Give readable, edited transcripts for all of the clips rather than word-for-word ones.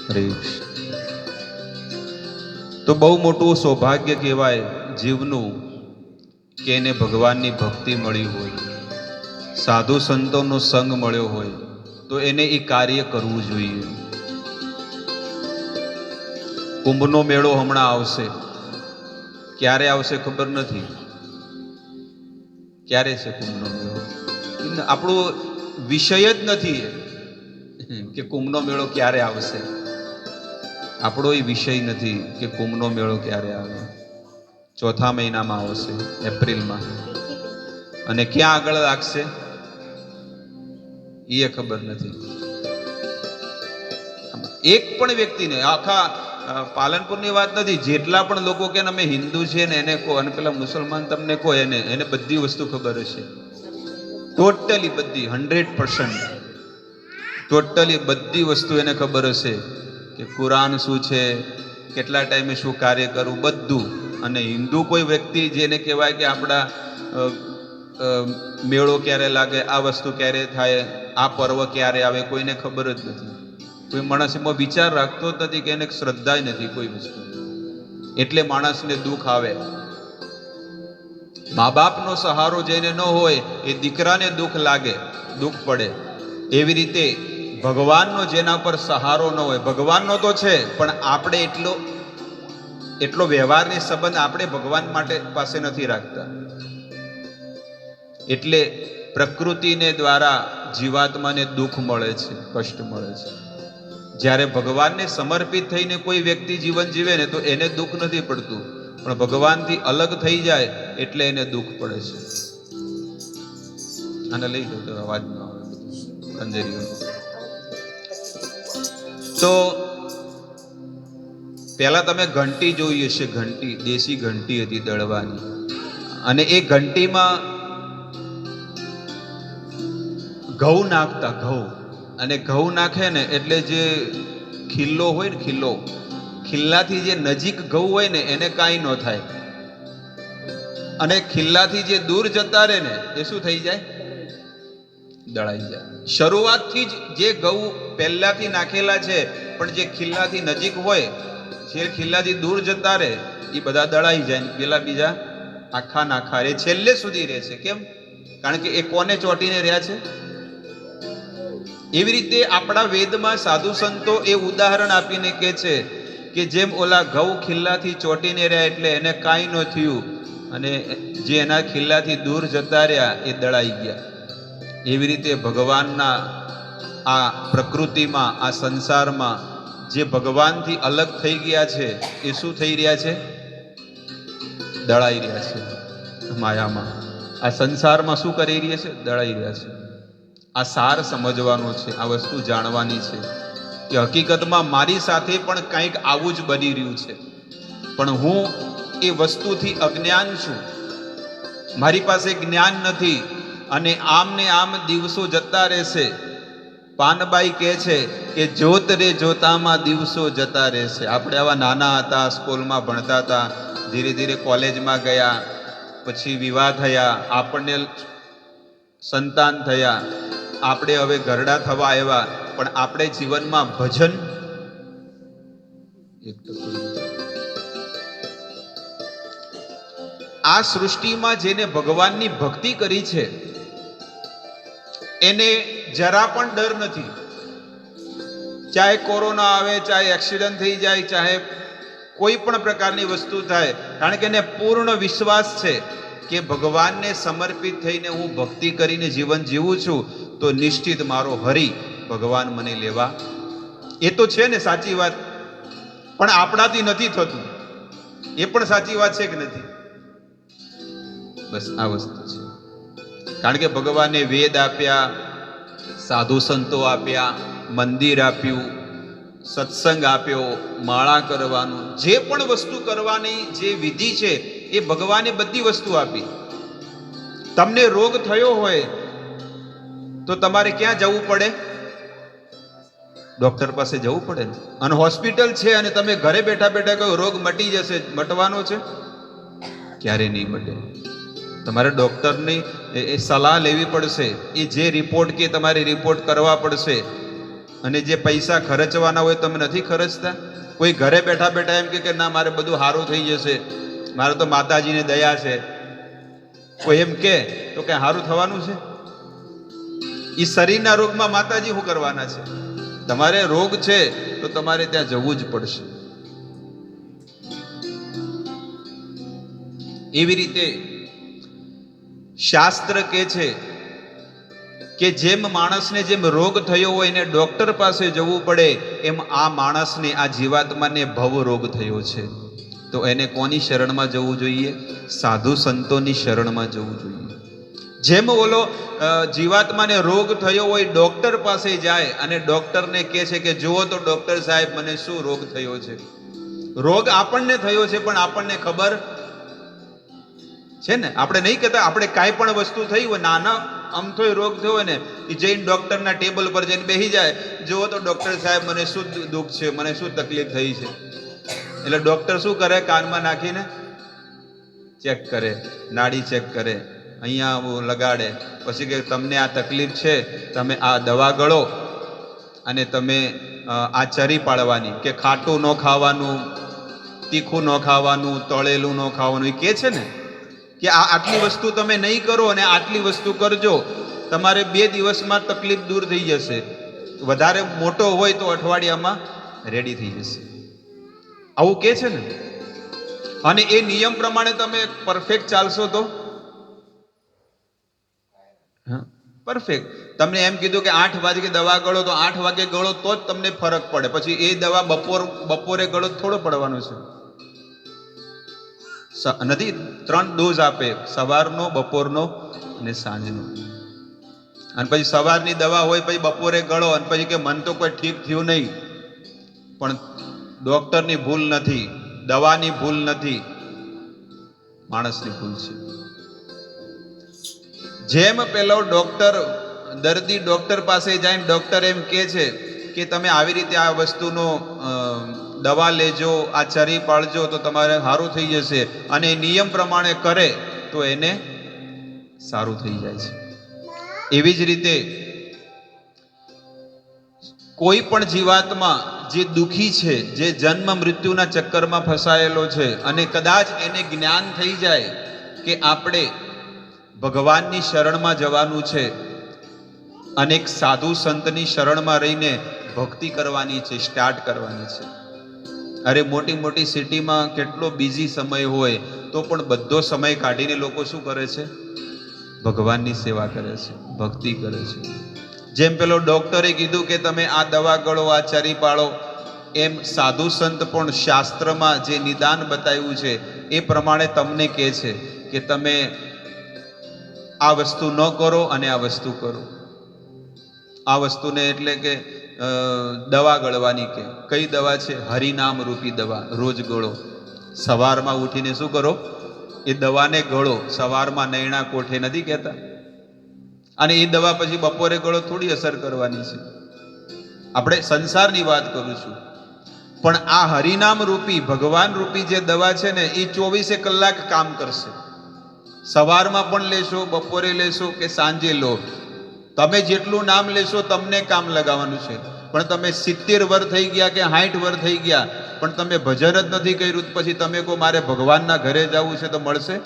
હરે તો બહુ મોટું સૌભાગ્ય કહેવાય જીવનું કે એને ભગવાનની ભક્તિ મળી હોય, સાધુ સંતોનો સંગ મળ્યો હોય તો એને એ કાર્ય કરવું જોઈએ. કુંભનો મેળો હમણાં આવશે, ક્યારે આવશે ખબર નથી. ક્યારે છે કુંભનો મેળો? આપણો વિષય જ નથી કે કુંભનો મેળો ક્યારે આવશે. આપણો એ વિષય નથી કે કુંભનો મેળો ક્યારે આવે. ચોથા મહિનામાં આવશે, એપ્રિલમાં. અને ક્યાં આગળ લાગશે એ ખબર નથી. એક પણ વ્યક્તિને, આખા પાલનપુરની વાત નથી, જેટલા પણ લોકો કે અમે હિન્દુ છે ને એને કહો, અને પેલા મુસલમાન તમને કહો, એને બધી વસ્તુ ખબર હશે. ટોટલી બધી 100% ટોટલી બધી વસ્તુ એને ખબર હશે કે કુરાન શું છે, કેટલા ટાઈમે શું કાર્ય કરવું, બધું. અને હિન્દુ કોઈ વ્યક્તિ જેને કહેવાય કે આપણા મેળો ક્યારે લાગે, આ વસ્તુ ક્યારે થાય, આ પર્વ ક્યારે આવે, કોઈને ખબર જ નથી. કોઈ માણસ એમાં વિચાર રાખતો જ નથી કે એને શ્રદ્ધા નથી કોઈ વસ્તુ. એટલે માણસને દુઃખ આવે. મા બાપનો સહારો જેને ન હોય એ દીકરાને દુઃખ લાગે, દુઃખ પડે. એવી રીતે ભગવાનનો જેના પર સહારો ન હોય, ભગવાનનો તો છે પણ આપણે એટલો વ્યવહારની સંબંધ આપણે ભગવાન માટે પાસે નથી રાખતા. એટલે પ્રકૃતિને દ્વારા જીવાત્માને દુઃખ મળે છે, કષ્ટ મળે છે. જ્યારે ભગવાનને સમર્પિત થઈને કોઈ વ્યક્તિ જીવન જીવે ને તો એને દુઃખ નથી પડતું, પણ ભગવાનથી અલગ થઈ જાય એટલે એને દુઃખ પડે છે. આને લઈ લો તો અવાજ ન આવે અંધેરીઓ. તો પહેલા તમે ઘંટી જોઈ હશે, ઘંટી, દેશી ઘંટી હતી દળવાની. અને એ ઘંટીમાં ઘઉં નાખતા, ઘઉં. અને ઘઉં નાખે ને એટલે જે ખિલ્લો હોય ને, ખિલ્લાથી જે નજીક ઘઉં હોય ને એને કાંઈ ન થાય. અને ખિલ્લાથી જે દૂર જતા રહે ને એ શું થઈ જાય? દળાઈ જાય. શરૂઆતથી જ જે ઘઉં પહેલાથી નાખેલા છે પણ જે ખિલ્લાથી નજીક હોય, જે ખિલ્લાથી દૂર જતા રહે એ બધા દળાઈ જાય. પેલા બીજા આખા નાખા રે, છેલ્લે સુધી રહે છે. કેમ? કારણ કે એ કોને ચોટીને રહ્યા છે. એવી રીતે આપણા વેદમાં સાધુ સંતો એ ઉદાહરણ આપીને કહે છે કે જેમ ઓલા ઘઉં ખિલ્લાથી ચોટીને રહ્યા એટલે એને કાંઈ ન થયું, અને જે એના ખિલ્લાથી દૂર જતા રહ્યા એ દળાઈ ગયા. એવી રીતે ભગવાનના આ પ્રકૃતિમાં, આ સંસારમાં જે ભગવાનથી અલગ થઈ ગયા છે એ શું થઈ રહ્યા છે? દળાઈ રહ્યા છે. માયામાં, આ સંસારમાં શું કરી રહ્યા છે? દળાઈ રહ્યા છે. આ સાર સમજવાનો છે, આ વસ્તુ જાણવાની છે કે હકીકતમાં મારી સાથે પણ કંઈક આવું જ બની રહ્યું છે, પણ હું એ વસ્તુથી અજ્ઞાન છું, મારી પાસે જ્ઞાન નથી. અને આમ ને આમ દિવસો જતા રહેશે. પાનબાઈ કહે છે કે જોત રે જોતામાં દિવસો જતા રહેશે. આપણે આવા નાના હતા, સ્કૂલમાં ભણતા હતા, ધીરે ધીરે કોલેજમાં ગયા, પછી વિવાહ થયા, આપણને સંતાન થયા, આપણે હવે ઘરડા થવા આવ્યા, પણ આપણે જીવનમાં ભજન આ સૃષ્ટિમાં જેને ભગવાનની ભક્તિ કરી છે એને જરા પણ ડર નથી. ચાહે કોરોના આવે, ચાહે એક્સિડન્ટ થઈ જાય, ચાહે કોઈ પણ પ્રકારની વસ્તુ થાય, કારણ કે એને પૂર્ણ વિશ્વાસ છે કે ભગવાનને સમર્પિત થઈને હું ભક્તિ કરીને જીવન જીવું છું તો નિશ્ચિત મારો હરિ ભગવાન મને લેવા. એ તો છે ને સાચી વાત, પણ આપણાથી નથી થતું. એ પણ સાચી વાત છે કે નથી? બસ આ વસ્તુ છે. કારણ કે ભગવાને વેદ આપ્યા, સાધુ સંતો આપ્યા, મંદિર આપ્યું, સત્સંગ આપ્યો, માળા કરવાનું, જે પણ વસ્તુ કરવાની જે વિધિ છે એ ભગવાને બધી વસ્તુ આપી. તમને રોગ થયો હોય તો તમારે ક્યાં જવું પડે? ડોક્ટર પાસે જવું પડે ને. અને હોસ્પિટલ છે અને તમે ઘરે બેઠા બેઠા કહો રોગ મટી જશે, મટવાનો છે? ક્યારે નહીં મટે. તમારે ડોક્ટરની એ સલાહ લેવી પડશે, એ જે રિપોર્ટ કે તમારે રિપોર્ટ કરવા પડશે. અને જે પૈસા ખર્ચવાના હોય તમે નથી ખર્ચતા? કોઈ ઘરે બેઠા બેઠા એમ કે ના મારે બધું સારું થઈ જશે, મારે તો માતાજીની દયા છે, કોઈ એમ કે તો કઈ સારું થવાનું છે? એ શરીરના રોગમાં માતાજી શું કરવાના છે? તમારે રોગ છે તો તમારે ત્યાં જવું જ પડશે. એવી રીતે શાસ્ત્ર કહે છે કે જેમ માણસને જેમ રોગ થયો હોય એને ડોક્ટર પાસે જવું પડે, એમ આ માણસને, આ જીવાત્માને ભવ રોગ થયો છે. તો એને કોની શરણમાં જવું જોઈએ? સાધુ સંતોની શરણમાં જવું જોઈએ. જેમ ઓલો જીવાત્માને રોગ થયો હોય ડોક્ટર પાસે જાય અને ડોક્ટરને કહે છે કે જુઓ તો ડોક્ટર સાહેબ મને શું રોગ થયો છે. રોગ આપણને થયો છે પણ આપણને ખબર છે ને? આપણે નહીં કહેતા આપણે કાંઈ પણ વસ્તુ થઈ હોય, નાના અમથોય રોગ થયો હોય ને, એ જઈને ડોક્ટરના ટેબલ પર જઈને બેસી જાય, જુઓ તો ડોક્ટર સાહેબ મને શું દુઃખ છે, મને શું તકલીફ થઈ છે. એટલે ડોક્ટર શું કરે? કાનમાં નાખીને ચેક કરે, નાડી ચેક કરે, અહીંયા લગાડે, પછી કે તમને આ તકલીફ છે, તમે આ દવા ગળો અને તમે આ ચરી પાડવાની, કે ખાટું ન ખાવાનું, તીખું ન ખાવાનું, તળેલું ન ખાવાનું. એ કહે છે ને કે આ આટલી વસ્તુ તમે નહીં કરો અને આટલી વસ્તુ કરજો, તમારે 2 દિવસમાં તકલીફ દૂર થઈ જશે. વધારે મોટો હોય તો અઠવાડિયામાં રેડી થઈ જશે. આવું કહે છે ને. અને એ નિયમ પ્રમાણે તમે પરફેક્ટ ચાલશો તો પરફેક્ટ. તમને એમ કીધું કે 8 વાગે દવા ગળો, તો 8 વાગે ગળો તો જ તમને ફરક પડે. પછી એ દવા બપોરે ગળો થોડો પડવાનો છે નથી. 3 ડોઝ આપે, સવારનો, બપોરનો અને સાંજનો. અને પછી સવારની દવા હોય, પછી બપોરે ગળો, અને પછી કે મન તો કોઈ ઠીક થયું નહીં. પણ ડોક્ટરની ભૂલ નથી, દવાની ભૂલ નથી, માણસની ભૂલ છે. જેમ પેલો દર્દી ડોક્ટર પાસે જાય, ડોક્ટર એમ કહે છે કે તમે આવી રીતે આ વસ્તુનો દવા લેજો, આ ચરી પાળજો તો તમારે સારું થઈ જશે, અને નિયમ પ્રમાણે કરે તો એને સારું થઈ જાય છે. એવી જ રીતે કોઈ પણ જીવાત્મા જે દુખી છે, જે જન્મ મૃત્યુના ચક્કરમાં ફસાયેલો છે, અને કદાચ એને જ્ઞાન થઈ જાય કે આપણે ભગવાનની શરણમાં જવાનું છે અને એક સાધુ સંતની શરણમાં રહીને ભક્તિ કરવાની છે, સ્ટાર્ટ કરવાની છે. અરે મોટી મોટી સિટીમાં કેટલો બિઝી સમય હોય તો પણ બધો સમય કાઢીને લોકો શું કરે છે? ભગવાનની સેવા કરે છે, ભક્તિ કરે છે. જેમ પેલો ડોક્ટરે કીધું કે તમે આ દવા ગળો, આ ચરી પાળો, એમ સાધુ સંત પણ શાસ્ત્રમાં જે નિદાન બતાવ્યું છે એ પ્રમાણે તમને કહે છે કે તમે આ વસ્તુ ન કરો અને આ વસ્તુ કરો. આ વસ્તુને એટલે કે દવા ગળવાની કે કઈ દવા છે? હરિનામ રૂપી દવા રોજ ગળો. સવારમાં ઉઠીને શું કરો? એ દવાને ગળો. સવારમાં નૈણા કોઠે નથી કહેતા? અને એ દવા પછી બપોરે ગળો થોડી અસર કરવાની છે. આપણે સંસારની વાત કરું છું, પણ આ હરિનામ રૂપી, ભગવાન રૂપી જે દવા છે ને, એ 24 કલાક કામ કરશે. સવારમાં પણ લેશો, બપોરે લેશો કે સાંજે લો, તમે જેટલું નામ લેશો તમને કામ લગાવવાનું છે. પણ તમે 70 વર્ષ થઈ ગયા કે 60 વર્ષ થઈ ગયા પણ તમે ભજન જ નથી કર્યું, પછી તમે કહો મારે ભગવાનના ઘરે જવું છે, તો મળશે?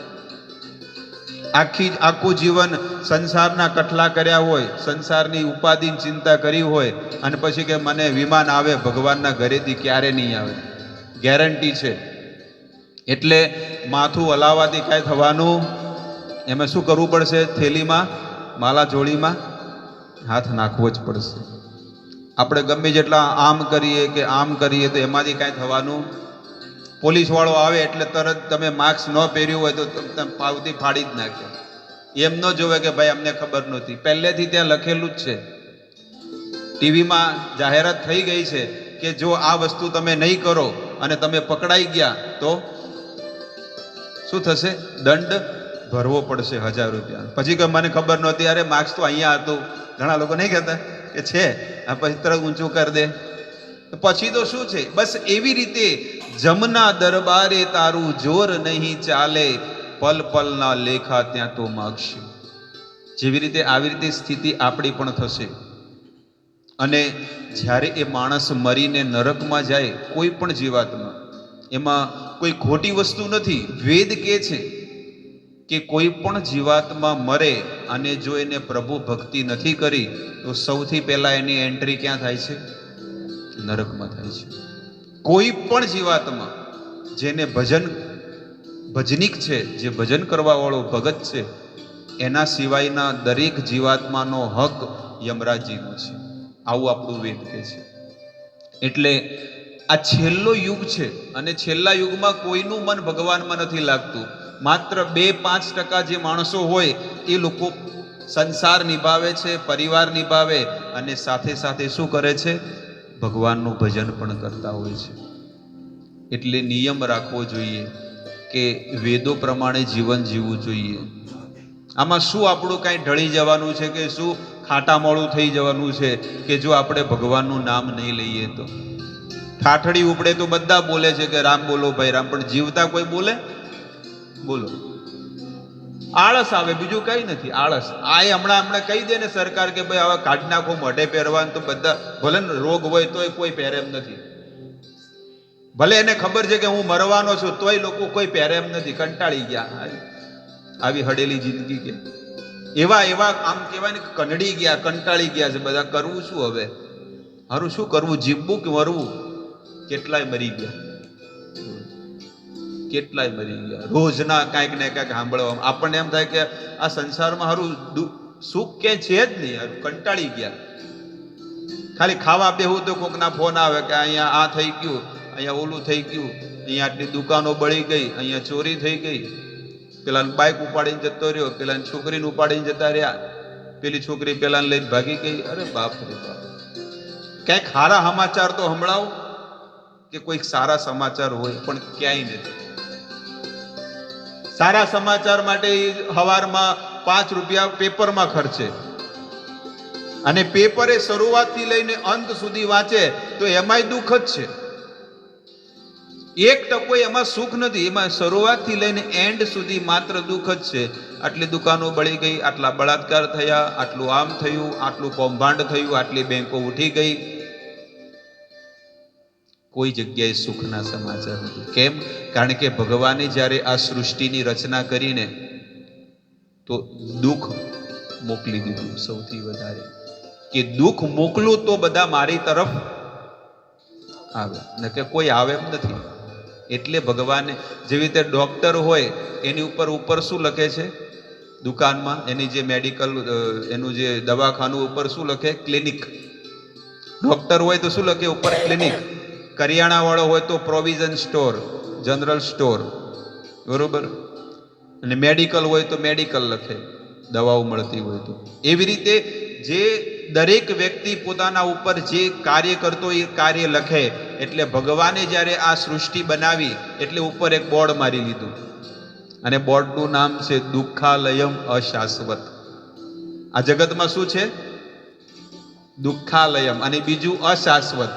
આખું જીવન સંસારના કઠલા કર્યા હોય, સંસારની ઉપાધિની ચિંતા કરી હોય, અને પછી કે મને વિમાન આવે ભગવાનના ઘરેથી, ક્યારે નહીં આવે, ગેરંટી છે. એટલે માથું હલાવવાથી કાંઈ થવાનું? એમાં શું કરવું પડશે? થેલીમાં, માલા જોડીમાં હાથ નાખવો જ પડશે. આપણે ગમે જેટલા આમ કરીએ કે આમ કરીએ તો એમાંથી કાંઈ થવાનું? પોલીસ વાળો આવે એટલે તરત તમે માસ્ક ન પહેર્યું હોય તો તમે પાવતી ફાડી જ નાખે. એમ ન જોવે કે ભાઈ અમને ખબર નહોતી, પહેલેથી ત્યાં લખેલું જ છે. ટીવીમાં જાહેરાત થઈ ગઈ છે કે જો આ વસ્તુ તમે નહીં કરો અને તમે પકડાઈ ગયા તો શું થશે? દંડ ભરવો પડશે 1000 રૂપિયા. પછી કે મને ખબર નહોતી, અરે માર્ક્સ તો અહીંયા હતું. ઘણા લોકો નહીં કહેતા કે છે, આ પછી તરત ઊંચું કરી દે. પછી તો શું છે? બસ એવી રીતે જમના દરબારે તારું જોર નહીં ચાલે, પલ પલના લેખા ત્યાં તો માગશે. જેવી રીતે આવી રીતે સ્થિતિ આપણી પણ થશે. અને જ્યારે એ માણસ મરીને નરકમાં જાય, કોઈ પણ જીવાતમાં, એમાં કોઈ ખોટી વસ્તુ નથી. વેદ કહે છે કે કોઈ પણ જીવાતમાં મરે અને જો એને પ્રભુ ભક્તિ નથી કરી તો સૌથી પહેલા એની એન્ટ્રી ક્યાં થાય છે? નરકમાં થાય છે. કોઈ પણ જીવાતમાં જેને ભજનિક છે, જે ભજન કરવા વાળો ભગત છે, એના સિવાયના દરેક જીવાત્માનો હક યમરાજજીનો છે. આવું આપણું વેદ કહે છે. એટલે આ છેલ્લો યુગ છે અને છેલ્લા યુગમાં કોઈનું મન ભગવાનમાં નથી લાગતું. માત્ર 2-5% જે માણસો હોય એ લોકો સંસાર નિભાવે છે, પરિવાર નિભાવે અને સાથે સાથે શું કરે છે? ભગવાનનું ભજન પણ કરતા હોય છે. એટલે નિયમ રાખવો જોઈએ કે વેદો પ્રમાણે જીવન જીવવું જોઈએ. આમાં શું આપણું કાંઈ ઢળી જવાનું છે કે શું ખાટા મોળું થઈ જવાનું છે કે જો આપણે ભગવાનનું નામ નહીં લઈએ તો? ઠાઠડી ઉપડે તો બધા બોલે છે કે રામ બોલો ભાઈ રામ, પણ જીવતા કોઈ બોલે? બોલો. આળસ આવે, બીજું કઈ નથી. આળસ. આ હમણાં કહી દે ને સરકાર કે ભાઈ હવે કાઢ નાખો મોઢે પહેરવાનું, તો બધા ભલે રોગ હોય તોય કોઈ પહેરે એમ નથી. ભલે એને ખબર છે કે હું મરવાનો છું તોય લોકો કોઈ પહેરે એમ નથી. કંટાળી ગયા આવી હડેલી જિંદગી. કે એવા આમ કહેવાય ને કંટાળી ગયા છે બધા. કરવું શું હવે? હારું શું કરવું? જીવવું કે મરવું? કેટલાય મરી ગયા. રોજના કાંઈક ને કાંઈક સાંભળવા આપણને એમ થાય કે આ સંસારમાં હારું સુખ કે છે જ નહીં. કંટાળી ગયા. ખાલી ખાવા બેહું તો કોકના ફોન આવે કે અહીંયા આ થઈ ગયું, અહીંયા ઓલું થઈ ગયું, અહીંયા આટલી દુકાનો બળી ગઈ, અહીંયા ચોરી થઈ ગઈ, પેલા બાઇક ઉપાડીને જતો રહ્યો, પેલા છોકરીને ઉપાડીને જતા રહ્યા, પેલી છોકરી પેલાને લઈને ભાગી ગઈ. અરે બાપ રે બાપ. ક્યાંક સારા સમાચાર તો સંભળાવો કે કોઈક સારા સમાચાર હોય, પણ ક્યાંય નથી. સારા સમાચાર માટે સવારમાં 5 રૂપિયા પેપરમાં ખર્ચે અને પેપરે શરૂઆતથી લઈને અંત સુધી વાંચે તો એમાંય દુઃખ જ છે. 1% એમાં સુખ નથી. એમાં શરૂઆતથી લઈને એન્ડ સુધી માત્ર દુઃખ જ છે. આટલી દુકાનો બળી ગઈ, આટલા બળાત્કાર થયા, આટલું આમ થયું, આટલું કૌભાંડ થયું, આટલી બેંકો ઉઠી ગઈ. કોઈ જગ્યાએ સુખના સમાચાર નથી. કેમ? કારણ કે ભગવાને જ્યારે આ સૃષ્ટિની રચના કરીને તો દુઃખ મોકલી દીધું સૌથી વધારે, કે દુઃખ મોકલું તો બધા મારી તરફ આવે, ને કે કોઈ આવે એમ નથી. એટલે ભગવાને જેવી રીતે ડોક્ટર હોય એની ઉપર શું લખે છે દુકાનમાં, એની જે મેડિકલ એનું જે દવાખાનું ઉપર શું લખે? ક્લિનિક. ડોક્ટર હોય તો શું લખે ઉપર? ક્લિનિક. કરિયાણા વાળો હોય તો પ્રોવિઝન સ્ટોર, જનરલ સ્ટોર, બરોબર. અને મેડિકલ હોય તો મેડિકલ લખે, દવાઓ મળતી હોય તો. એવી રીતે જે દરેક વ્યક્તિ પોતાના ઉપર જે કાર્ય કરતો એ કાર્ય લખે. એટલે ભગવાને જ્યારે આ સૃષ્ટિ બનાવી એટલે ઉપર એક બોર્ડ મારી લીધું અને બોર્ડનું નામ છે દુઃખાલયમ અશાશ્વત. આ જગતમાં શું છે? દુઃખાલયમ. અને બીજું અશાશ્વત.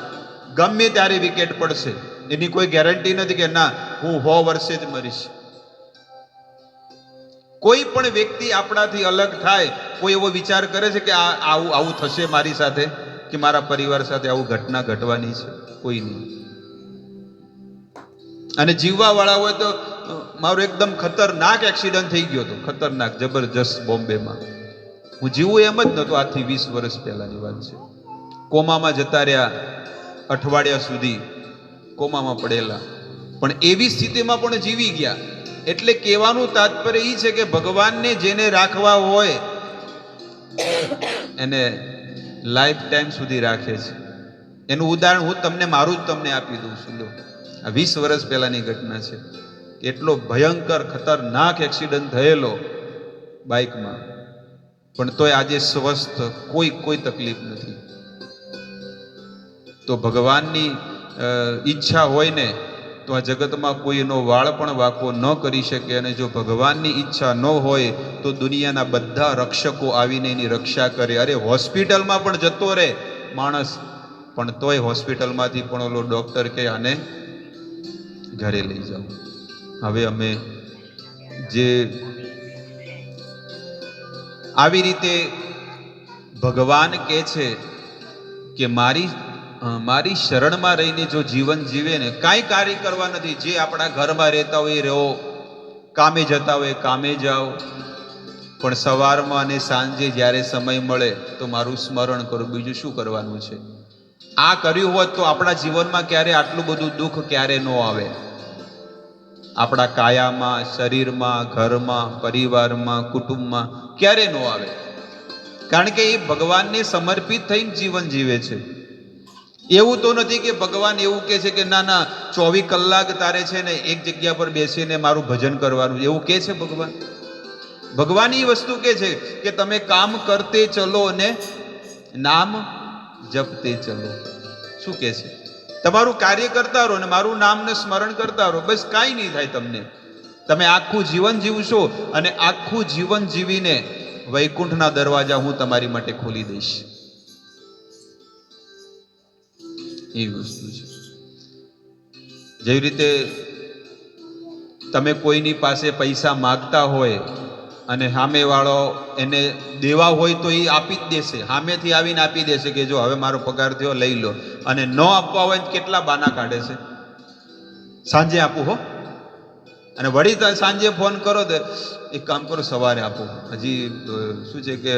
ગમે ત્યારે વિકેટ પડશે, એની કોઈ ગેરંટી નથી કે ના હું 100 વર્ષે જ મરીશ. કોઈ પણ વ્યક્તિ આપણાથી અલગ થાય, કોઈ એવો વિચાર કરે છે કે આવું થશે મારી સાથે, કે મારા પરિવાર સાથે આવું ઘટના ઘટવાની છે? કોઈ નહીં. અને જીવવા વાળા હોય તો મારું એકદમ ખતરનાક એક્સિડન્ટ થઈ ગયો હતો, ખતરનાક જબરજસ્ત, બોમ્બેમાં. હું જીવું એમ જ નહોતો. આજથી 20 વર્ષ પહેલાની વાત છે. કોમામાં જતા રહ્યા, અઠવાડિયા સુધી કોમામાં પડેલા, પણ એવી સ્થિતિમાં પણ જીવી ગયા. એટલે કહેવાનું તાત્પર્ય એ છે કે ભગવાનને જેને રાખવા હોય એને લાઈફ ટાઈમ સુધી રાખે છે. એનું ઉદાહરણ હું મારું જ તમને આપી દઉં છું. લો, આ 20 વર્ષ પહેલાની ઘટના છે. એટલો ભયંકર ખતરનાક એક્સિડન્ટ થયેલો બાઇકમાં, પણ તોય આજે સ્વસ્થ, કોઈ તકલીફ નથી. તો ભગવાનની ઈચ્છા હોય ને તો આ જગતમાં કોઈનો વાળ પણ વાંકો ન કરી શકે. અને જો ભગવાનની ઈચ્છા ન હોય તો દુનિયાના બધા રક્ષકો આવીને એની રક્ષા કરે. અરે હોસ્પિટલમાં પણ જતો રહે માણસ, પણ તોય હોસ્પિટલમાંથી પણ ઓલો ડોક્ટર કે આને ઘરે લઈ જાઓ. હવે અમે જે આવી રીતે ભગવાન કહે છે કે મારી શરણમાં રહીને જો જીવન જીવે ને, કાંઈ કાર્ય કરવા નથી, જે આપણા ઘરમાં રહેતા હોય રહો, કામે જતા હોય કામે જાઓ, પણ સવારમાં અને સાંજે જ્યારે સમય મળે તો મારું સ્મરણ કરો. બીજું શું કરવાનું છે? આ કર્યું હોત તો આપણા જીવનમાં ક્યારે આટલું બધું દુઃખ ક્યારે ન આવે. આપણા કાયામાં, શરીરમાં, ઘરમાં, પરિવારમાં, કુટુંબમાં ક્યારે ન આવે. કારણ કે એ ભગવાનને સમર્પિત થઈને જીવન જીવે છે. એવું તો નથી કે ભગવાન એવું કહે છે કે ના ના 24 કલાક તારે છે ને એક જગ્યા પર બેસીને મારું ભજન કરવાનું, એવું કહે છે ભગવાન? ભગવાન એ વસ્તુ કહે છે કે તમે કામ કરતે ચલો અને નામ જપતે ચલો. શું કહે છે? તમારું કાર્ય કરતા રહો ને મારું નામને સ્મરણ કરતા રહો, બસ કાંઈ નહીં થાય તમને. તમે આખું જીવન જીવશો અને આખું જીવન જીવીને વૈકુંઠના દરવાજા હું તમારી માટે ખોલી દઈશ. એ વસ્તુ છે. જેવી રીતે તમે કોઈની પાસે પૈસા માગતા હોય અને સામેવાળો એને દેવા હોય તો એ આપી જ દેશે, સામેથી આવીને આપી દેશે કે જો હવે મારો પગાર થયો લઈ લો. અને ન આપવા હોય કેટલા બાના કાઢે છે, સાંજે આપું હો, અને વળી સાંજે ફોન કરો તો એક કામ કરો સવારે આપો, હજી શું છે કે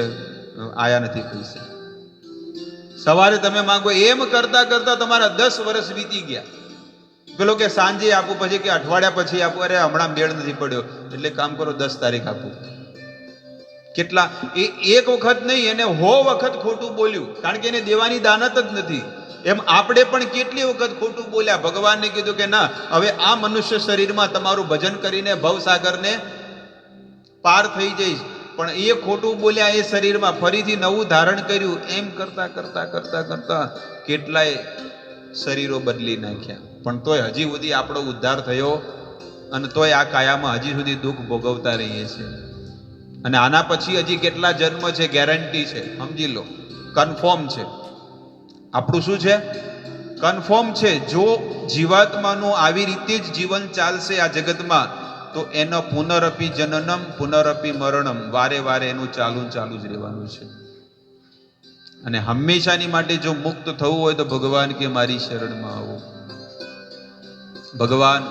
આયા નથી પૈસા. સવારે તમે માંગો, એમ કરતા કરતા તમારા 10 વર્ષ વીતી ગયા. પેલો કે સાંજે આપું, પછી કે અઠવાડિયા પછી આપું, અરે હમણાં મેળ નથી પડ્યો, એટલે કામ કરો 10 તારીખ આપું. કેટલા એ એક વખત નહીં, એને 100 વખત ખોટું બોલ્યું, કારણ કે એને દેવાની દાનત જ નથી. એમ આપણે પણ કેટલી વખત ખોટું બોલ્યા. ભગવાનને કીધું કે ના, હવે આ મનુષ્ય શરીરમાં તમારું ભજન કરીને ભવસાગરને પાર થઈ જઈશ, પણ એ ખોટું બોલ્યા એ શરીરમાં, ફરીથી નવું ધારણ કર્યું. એમ કરતા કરતા કરતા કરતા કેટલાય શરીરો બદલી નાખ્યા, પણ તોય હજી સુધી આપણો ઉદ્ધાર થયો અને તોય આ કાયામાં હજી સુધી દુઃખ ભોગવતા રહીએ છીએ. અને આના પછી હજી કેટલા જન્મ છે ગેરંટી છે, સમજી લો, કન્ફર્મ છે. આપણું શું છે? કન્ફર્મ છે. જો જીવાત્માનું આવી રીતે જ જીવન ચાલશે આ જગતમાં, તો એનો પુનરપી જનનમ પુનરપી મરણમ, વારે વારે એનું ચાલુ જ રહેવાનું છે. અને હંમેશાની માટે જો મુક્ત થવું હોય તો ભગવાન કે મારી શરણમાં આવો. ભગવાન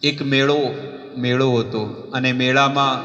એક મેળો હતો અને મેળામાં